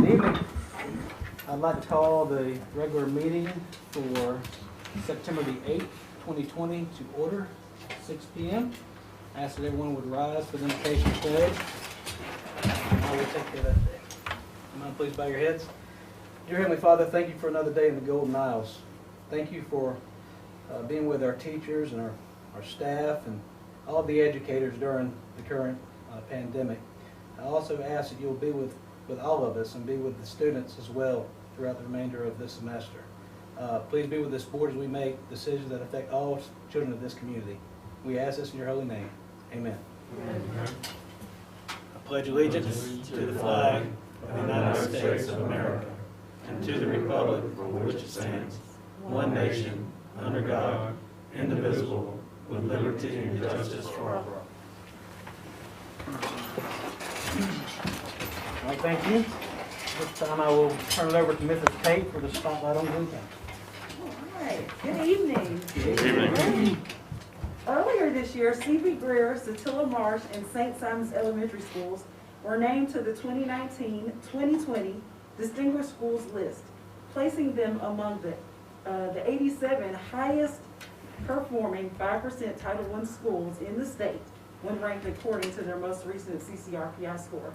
Good evening. I'd like to call the regular meeting for September the 8th, 2020 to order, 6 p.m. I ask that everyone would rise for the invocation pledge. I will take care of that day. Come on, please bow your heads. Dear Heavenly Father, thank you for another day in the Golden Isles. Thank you for being with our teachers and our staff and all of the educators during the current pandemic. I also ask that you'll be with all of us and be with the students as well throughout the remainder of this semester. Please be with this board as we make decisions that affect all children of this community. We ask this in your holy name. Amen. Amen. I pledge allegiance to the flag of the United States of America and to the republic for which it stands, one nation, under God, indivisible, with liberty and justice for all. All right, thank you. This time I will turn it over to Mrs. Tate for the spotlight on Glynn County. All right. Good evening. Good evening. Earlier this year, C.B. Greer, Satilla Marsh, and St. Simon's Elementary Schools were named to the 2019-2020 Distinguished Schools list, placing them among the 87 highest performing 5% Title I schools in the state when ranked according to their most recent CCRPI score.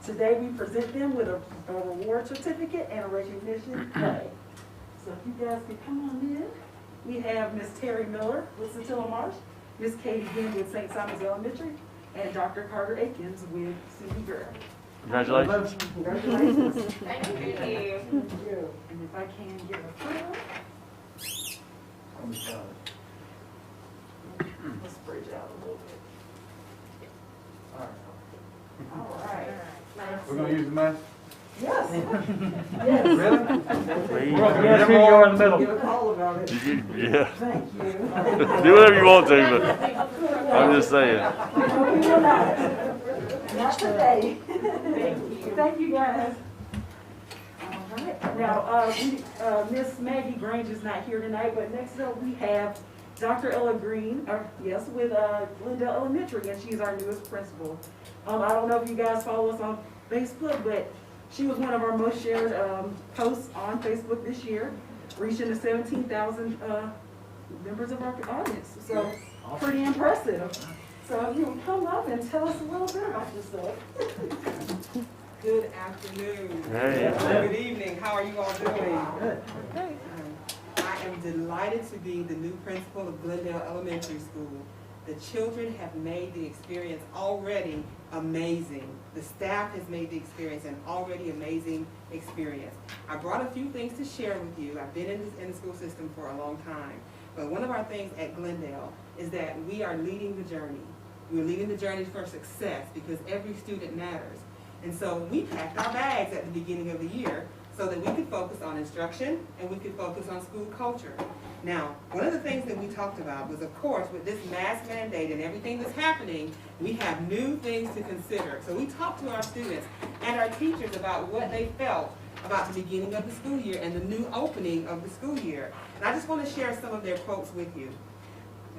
Today we present them with a reward certificate and a recognition flag. So if you guys could come on in. We have Ms. Terry Miller with Satilla Marsh, Ms. Katie Glynn with St. Simon's Elementary, and Dr. Carter Akins with C.B. Greer. Congratulations. Congratulations. Thank you. Thank you. And if I can get a photo. Let's bridge out a little bit. All right. We're going to use the mask? Yes. Yes. Really? Please. Yes, here you are in the middle. Give a call about it. Yeah. Thank you. Do whatever you want to, but I'm just saying. Not today. Thank you guys. All right. Now, Miss Maggie Grange is not here tonight, but next up we have Dr. Ella Green, with Glendale Elementary, and she's our newest principal. I don't know if you guys follow us on Facebook, but she was one of our most shared posts on Facebook this year, reaching the 17,000 members of our audience. So pretty impressive. So if you would come up and tell us a little bit about yourself. Good afternoon. Hey. Good evening. How are you all doing? Good. I am delighted to be the new principal of Glendale Elementary School. The children have made the experience already amazing. The staff has made the experience an already amazing experience. I brought a few things to share with you. I've been in the school system for a long time. But one of our things at Glendale is that we are leading the journey. We're leading the journey for success because every student matters. And so we packed our bags at the beginning of the year so that we could focus on instruction and we could focus on school culture. Now, one of the things that we talked about was, of course, with this mask mandate and everything that's happening, we have new things to consider. So we talked to our students and our teachers about what they felt about the beginning of the school year and the new opening of the school year. And I just want to share some of their quotes with you.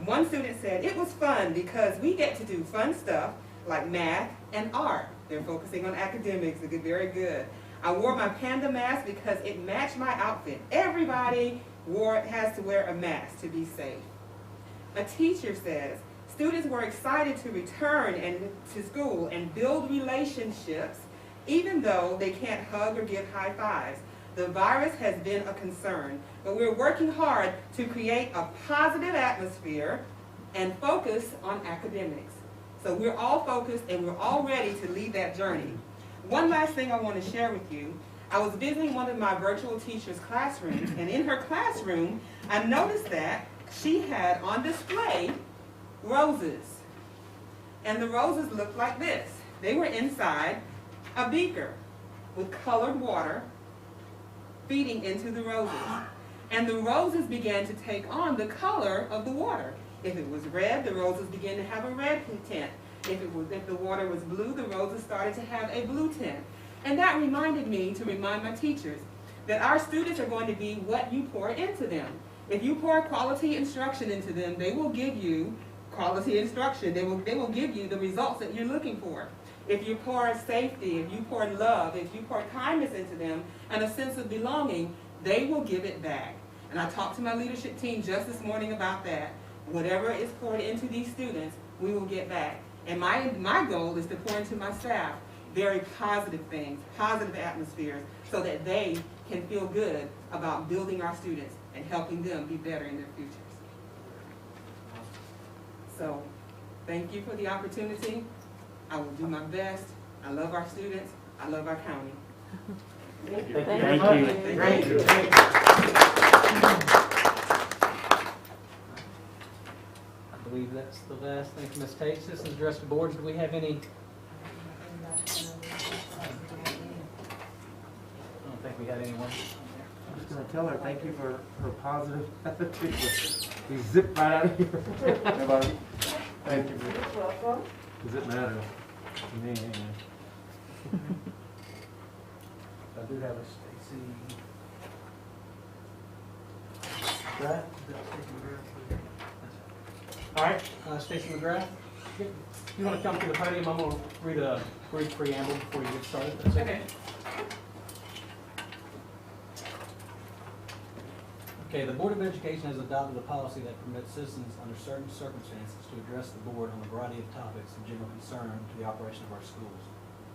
One student said, "It was fun because we get to do fun stuff like math and art." They're focusing on academics. They did very good. "I wore my panda mask because it matched my outfit. Everybody has to wear a mask to be safe." A teacher says, "Students were excited to return to school and build relationships even though they can't hug or give high fives. The virus has been a concern, but we're working hard to create a positive atmosphere and focus on academics." So we're all focused and we're all ready to lead that journey. One last thing I want to share with you. I was visiting one of my virtual teachers' classrooms, and in her classroom, I noticed that she had on display roses. And the roses looked like this. They were inside a beaker with colored water feeding into the roses. And the roses began to take on the color of the water. If it was red, the roses began to have a red tint. If the water was blue, the roses started to have a blue tint. And that reminded me to remind my teachers that our students are going to be what you pour into them. If you pour quality instruction into them, they will give you quality instruction. They will give you the results that you're looking for. if you pour safety, if you pour love, if you pour kindness into them and a sense of belonging, they will give it back. And I talked to my leadership team just this morning about that. Whatever is poured into these students, we will get back. And my goal is to pour into my staff very positive things, positive atmospheres, so that they can feel good about building our students and helping them be better in their futures. So, thank you for the opportunity. I will do my best. I love our students. I love our county. Thank you. Thank you. Great. I believe that's the last. Thank you, Ms. Tate. Citizens address to boards. Do we have any? I don't think we had anyone. I'm just gonna tell her, thank you for her positive attitude. We zipped right out of here. Everybody, thank you. Does it matter to me anyway? I do have a Stacy. McGrath? All right, Stacy McGrath, you want to come to the podium? I'm going to read a brief preamble before you get started. That's okay. Okay, the Board of Education has adopted a policy that permits citizens under certain circumstances to address the board on a variety of topics of general concern to the operation of our schools.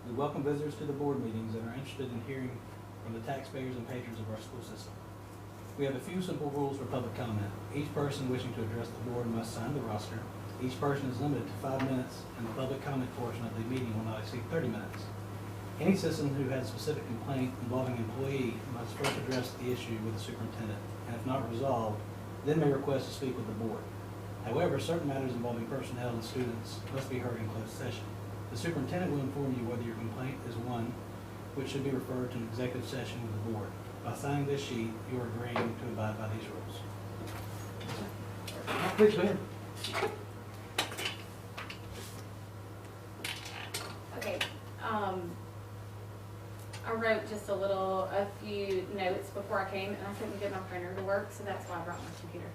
We welcome visitors to the board meetings and are interested in hearing from the taxpayers and patrons of our school system. We have a few simple rules for public comment. Each person wishing to address the board must sign the roster. Each person is limited to 5 minutes, and the public comment portion of the meeting will not exceed 30 minutes. Any citizen who has a specific complaint involving an employee must first address the issue with the superintendent, and if not resolved, then may request to speak with the board. However, certain matters involving personnel and students must be heard in closed session. The superintendent will inform you whether your complaint is one which should be referred to an executive session with the board. By signing this sheet, you are agreeing to abide by these rules. Please go ahead. Okay, I wrote just a few notes before I came, and I couldn't get my printer to work, so that's why I brought my computer.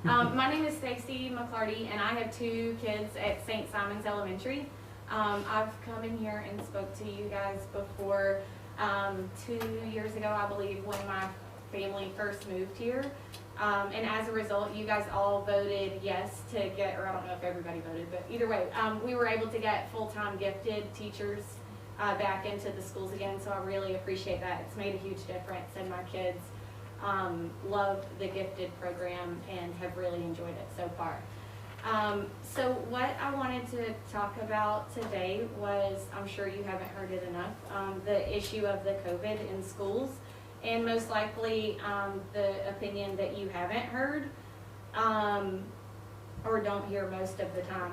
So, my name is Stacy McClarty, and I have 2 kids at St. Simon's Elementary. I've come in here and spoke to you guys before 2 years ago, I believe, when my family first moved here. And as a result, you guys all voted yes to get, or I don't know if everybody voted, but either way, we were able to get full-time gifted teachers back into the schools again, so I really appreciate that. It's made a huge difference, and my kids love the gifted program and have really enjoyed it so far. So what I wanted to talk about today was, I'm sure you haven't heard it enough, the issue of the COVID in schools, and most likely the opinion that you haven't heard or don't hear most of the time.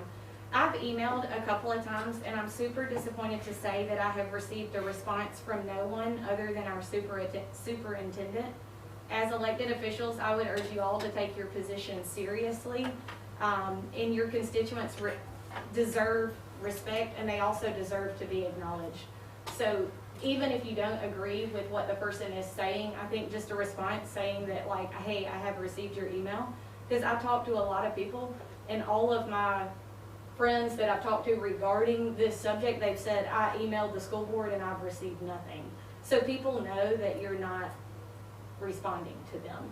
I've emailed a couple of times, and I'm super disappointed to say that I have received a response from no one other than our superintendent. As elected officials, I would urge you all to take your position seriously. And your constituents deserve respect, and they also deserve to be acknowledged. So even if you don't agree with what the person is saying, I think just a response saying that, like, hey, I have received your email, because I've talked to a lot of people, and all of my friends that I've talked to regarding this subject, they've said, I emailed the school board and I've received nothing. So people know that you're not responding to them.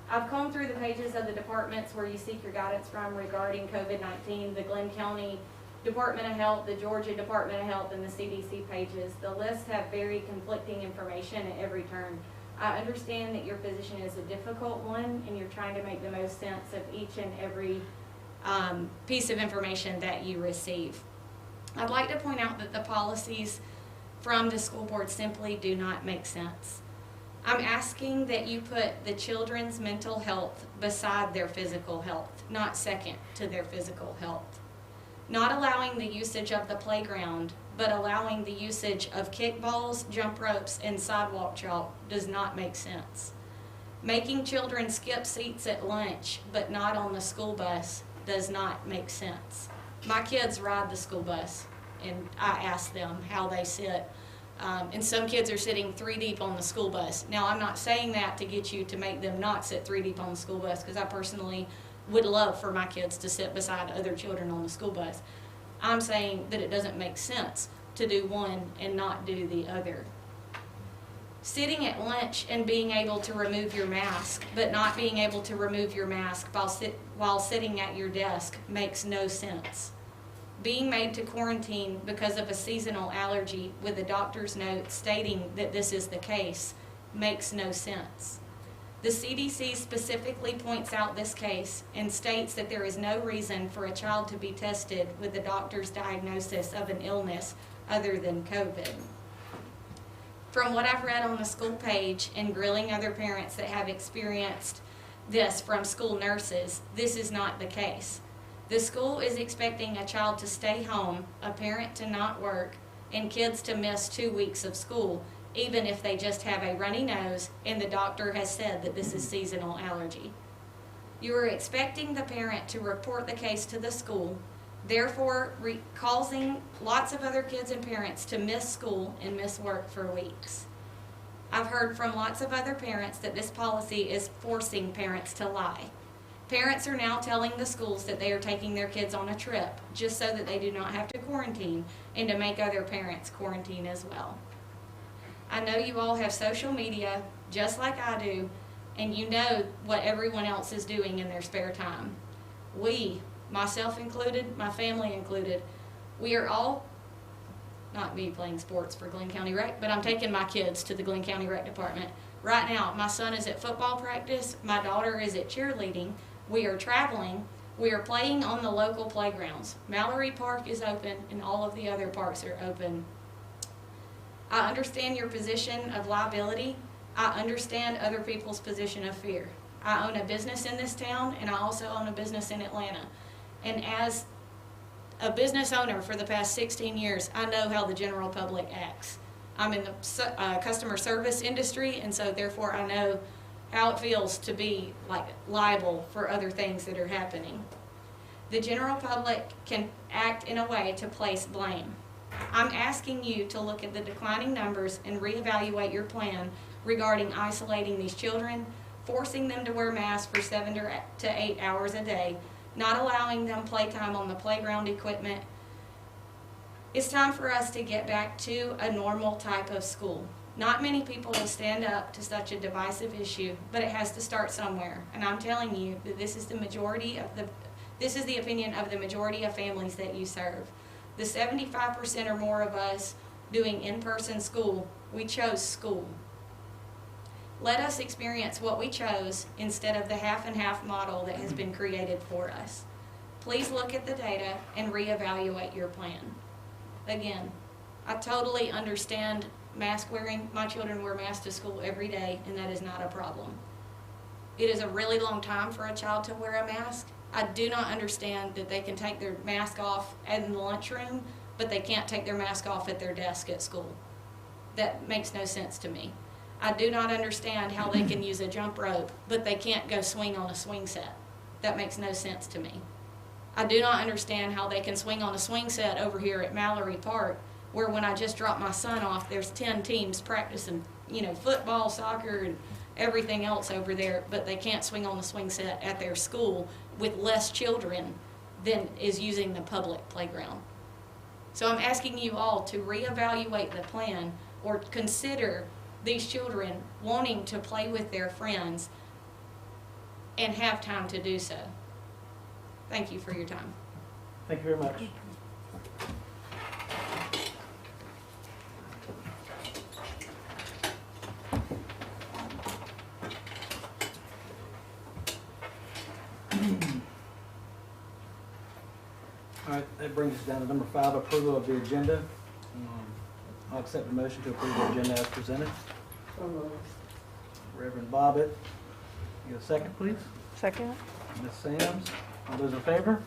I've combed through the pages of the departments where you seek your guidance from regarding COVID-19, the Glynn County Department of Health, the Georgia Department of Health, and the CDC pages. The lists have very conflicting information at every turn. I understand that your position is a difficult one, and you're trying to make the most sense of each and every piece of information that you receive. I'd like to point out that the policies from the school board simply do not make sense. I'm asking that you put the children's mental health beside their physical health, not second to their physical health. Not allowing the usage of the playground, but allowing the usage of kickballs, jump ropes, and sidewalk chalk does not make sense. Making children skip seats at lunch, but not on the school bus, does not make sense. My kids ride the school bus, and I ask them how they sit. And some kids are sitting 3 deep on the school bus. Now, I'm not saying that to get you to make them not sit 3 deep on the school bus, because I personally would love for my kids to sit beside other children on the school bus. I'm saying that it doesn't make sense to do one and not do the other. Sitting at lunch and being able to remove your mask, but not being able to remove your mask while sitting at your desk makes no sense. Being made to quarantine because of a seasonal allergy with a doctor's note stating that this is the case makes no sense. The CDC specifically points out this case and states that there is no reason for a child to be tested with the doctor's diagnosis of an illness other than COVID. From what I've read on the school page and grilling other parents that have experienced this from school nurses, this is not the case. The school is expecting a child to stay home, a parent to not work, and kids to miss 2 weeks of school, even if they just have a runny nose and the doctor has said that this is seasonal allergy. You are expecting the parent to report the case to the school, therefore causing lots of other kids and parents to miss school and miss work for weeks. I've heard from lots of other parents that this policy is forcing parents to lie. Parents are now telling the schools that they are taking their kids on a trip just so that they do not have to quarantine and to make other parents quarantine as well. I know you all have social media just like I do, and you know what everyone else is doing in their spare time. We, myself included, my family included, we are all, not me playing sports for Glynn County Rec, but I'm taking my kids to the Glynn County Rec Department. Right now, my son is at football practice, my daughter is at cheerleading, we are traveling, we are playing on the local playgrounds. Mallory Park is open and all of the other parks are open. I understand your position of liability. I understand other people's position of fear. I own a business in this town and I also own a business in Atlanta. And as a business owner for the past 16 years, I know how the general public acts. I'm in the customer service industry, and so therefore I know how it feels to be like liable for other things that are happening. The general public can act in a way to place blame. I'm asking you to look at the declining numbers and reevaluate your plan regarding isolating these children, forcing them to wear masks for 7 to 8 hours a day, not allowing them playtime on the playground equipment. It's time for us to get back to a normal type of school. Not many people will stand up to such a divisive issue, but it has to start somewhere. And I'm telling you that this is the opinion of the majority of families that you serve. The 75% or more of us doing in-person school, we chose school. Let us experience what we chose instead of the half and half model that has been created for us. Please look at the data and reevaluate your plan. Again, I totally understand mask wearing. My children wear masks to school every day, and that is not a problem. It is a really long time for a child to wear a mask. I do not understand that they can take their mask off in the lunchroom, but they can't take their mask off at their desk at school. That makes no sense to me. I do not understand how they can use a jump rope, but they can't go swing on a swing set. That makes no sense to me. I do not understand how they can swing on a swing set over here at Mallory Park, where when I just dropped my son off, there's 10 teams practicing, football, soccer, and everything else over there, but they can't swing on the swing set at their school with less children than is using the public playground. So I'm asking you all to reevaluate the plan or consider these children wanting to play with their friends and have time to do so. Thank you for your time. Thank you very much. All right, that brings us down to number 5, approval of the agenda. I'll accept the motion to approve the agenda as presented. Reverend Bobbitt, you got a second, please? Second. Ms. Sams, all those in favor?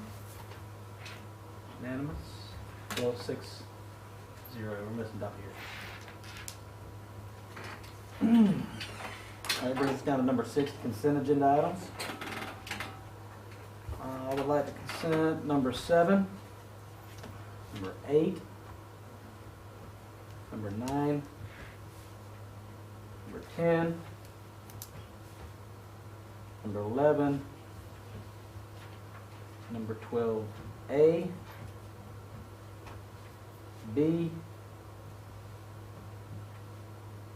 Unanimous. 12-6-0. We're missing Duffy here. All right, brings us down to number 6, consent agenda items. I would like to consent number 7, number 8, number 9, number 10, number 11, number 12A, B,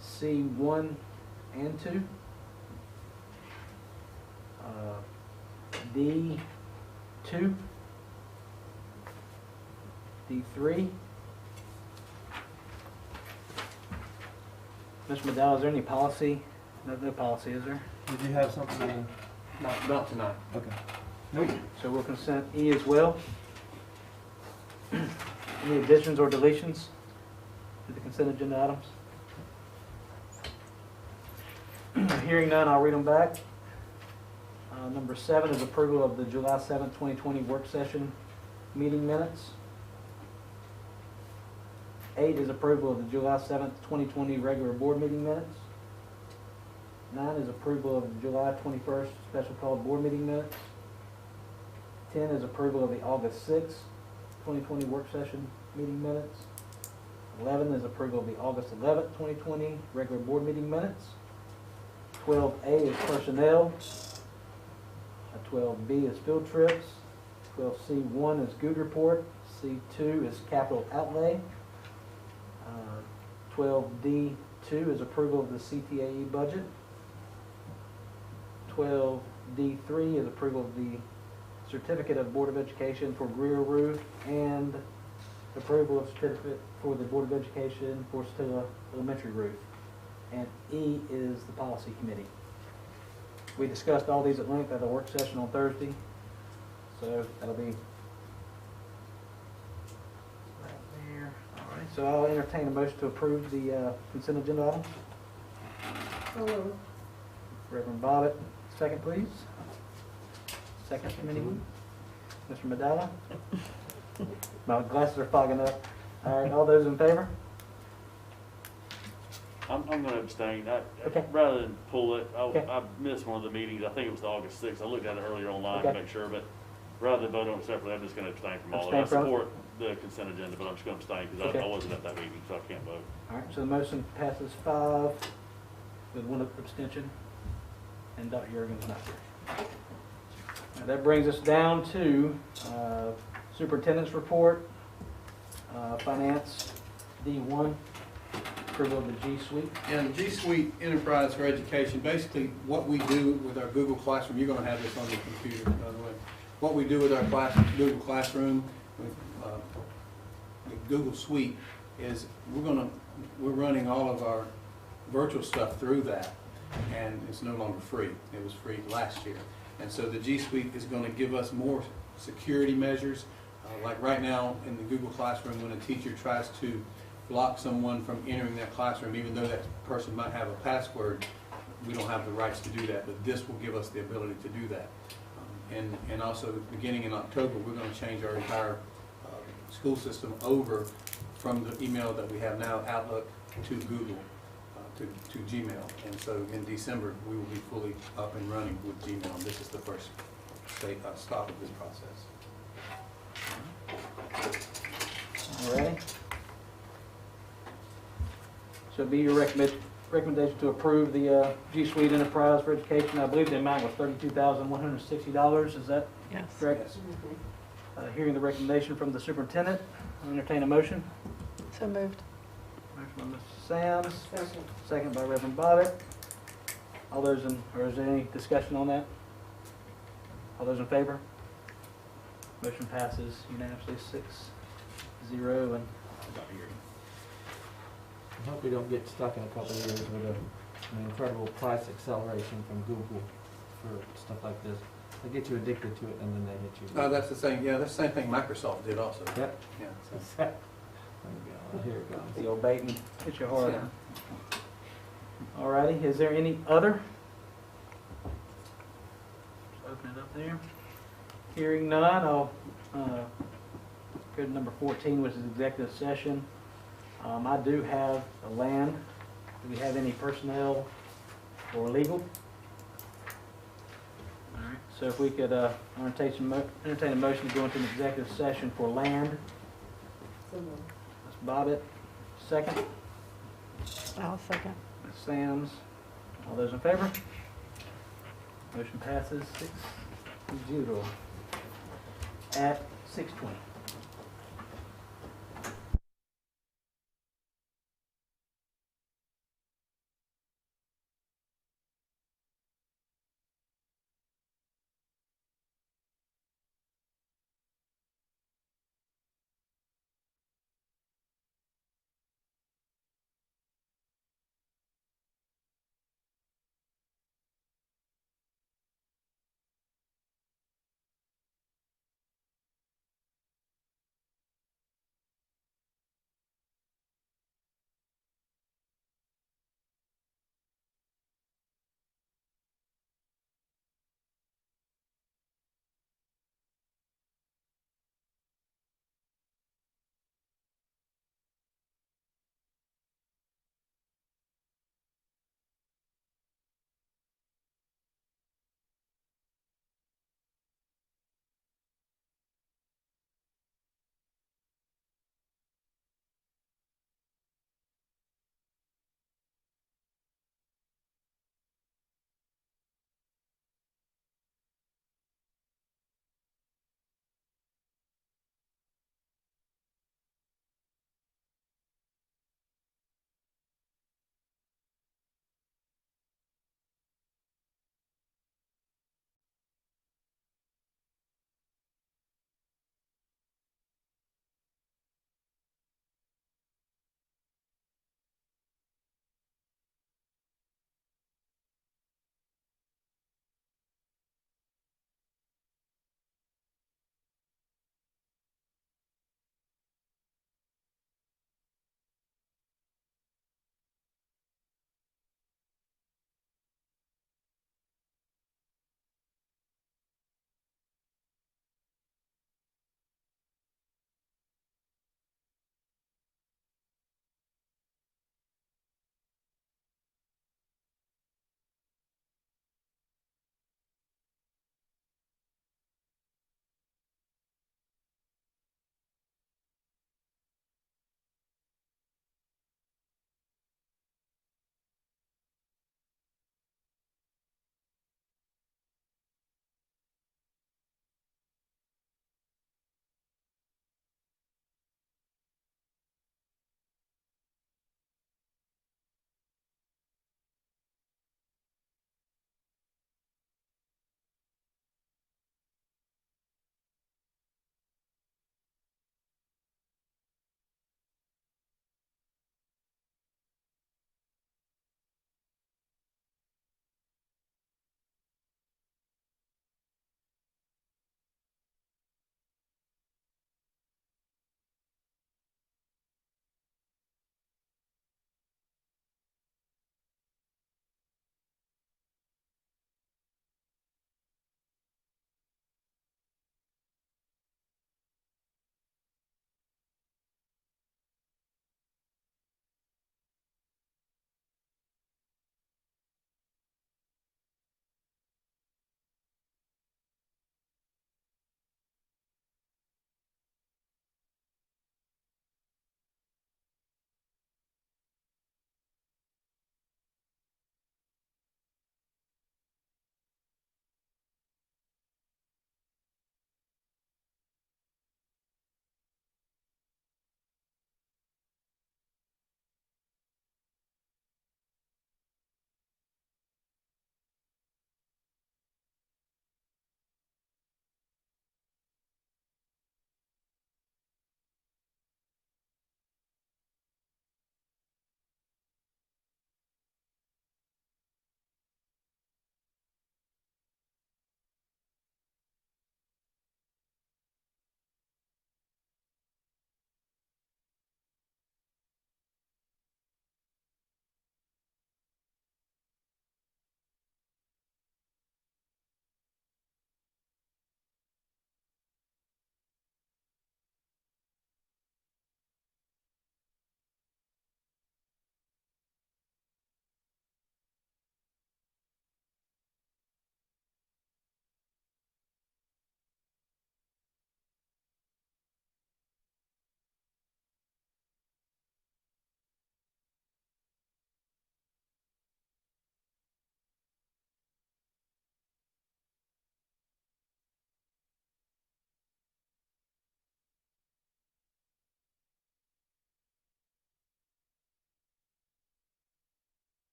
C 1 and 2, D 2, D 3. Mr. Medall, is there any policy? No policy, is there? Did you have something in? Not tonight. Okay. Nope. So we'll consent E as well. Any additions or deletions to the consent agenda items? Hearing none, I'll read them back. Number 7 is approval of the July 7th, 2020 work session meeting minutes. 8 is approval of the July 7th, 2020 regular board meeting minutes. 9 is approval of the July 21st special called board meeting minutes. 10 is approval of the August 6th, 2020 work session meeting minutes. 11 is approval of the August 11th, 2020 regular board meeting minutes. 12A is personnel. 12B is field trips. 12C1 is good report. C2 is capital outlay. 12D2 is approval of the CTAE budget. 12D3 is approval of the certificate of Board of Education for Greer Roof and approval of certificate for the Board of Education for Stilla Elementary Roof. And E is the policy committee. We discussed all these at length at the work session on Thursday, so that'll be right there. All right, so I'll entertain a motion to approve the consent agenda items. Hello. Reverend Bobbitt, second please. Second from anyone? Mr. Medalla? My glasses are fogging up. All right, all those in favor? I'm gonna abstain. Okay. Rather than pull it, Okay. I missed one of the meetings. I think it was the August 6th. I looked at it earlier online to Okay. make sure, but rather than vote on it separately, I'm just gonna abstain from all of it. I Abstain from it? support the consent agenda, but I'm just gonna abstain because Okay. I wasn't at that meeting, so I can't vote. All right, so the motion passes 5 with 1 abstention, and Dr. Yergin's not here. Now, that brings us down to superintendent's report, finance, D1, approval of the G Suite. And G Suite Enterprise for Education, basically what we do with our Google Classroom, you're gonna have this on your computer, by the way. What we do with our Google Classroom, with the Google Suite, is we're running all of our virtual stuff through that, and it's no longer free. It was free last year. And so the G Suite is gonna give us more security measures. Like right now in the Google Classroom, when a teacher tries to block someone from entering that classroom, even though that person might have a password, we don't have the rights to do that, but this will give us the ability to do that. And also, beginning in October, we're going to change our entire school system over from the email that we have now, Outlook, to Google, to Gmail. And so in December, we will be fully up and running with Gmail. This is the first stop of this process. All right. So it'd be your recommendation to approve the G Suite Enterprise for Education. I believe the amount was $32,160. Is that correct? Yes. Hearing the recommendation from the superintendent, I'll entertain a motion. So moved. Motion by Mr. Sams, second by Reverend Bobbitt. All those in, or is there any discussion on that? All those in favor? Motion passes unanimously 6-0 and Dr. Yergin. I hope we don't get stuck in a couple of years with an incredible price acceleration from Google for stuff like this. They get you addicted to it and then they hit you. That's the same. Yeah, that's the same thing Microsoft did also. Yep. Yeah. So. There we go. Here it The goes. old bait and hit you hard. Yeah. All righty, is there any other? Just open it up there. Hearing none, I'll go to number 14, which is executive session. I do have a land. Do we have any personnel or legal? All right, so if we could entertain a motion to go into an executive session for land. So moved. Ms. Bobbitt, second. I'll second. Ms. Sams, all those in favor? Motion passes 6-0 at 6:20.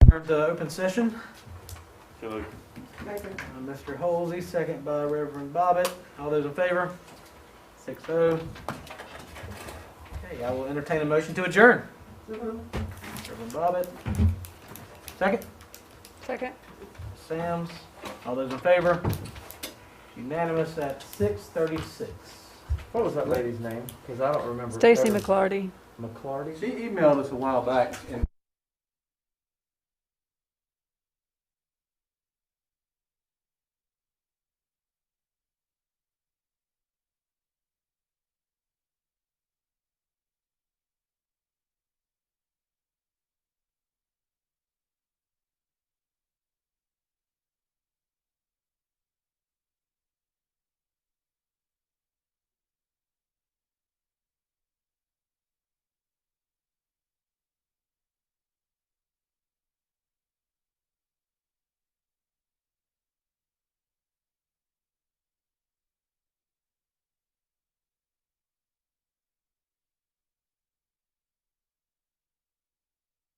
adjourn to open session. So moved. Mr. Holsey, second by Reverend Bobbitt. All those in favor? 6-0. Okay, I will entertain a motion to adjourn. Reverend Bobbitt. Second. Second. Sams. All those in favor? Unanimous at 6:36. What was that lady's name? Because I don't remember. Stacy ever- McClarty. McClarty? She emailed us a while back and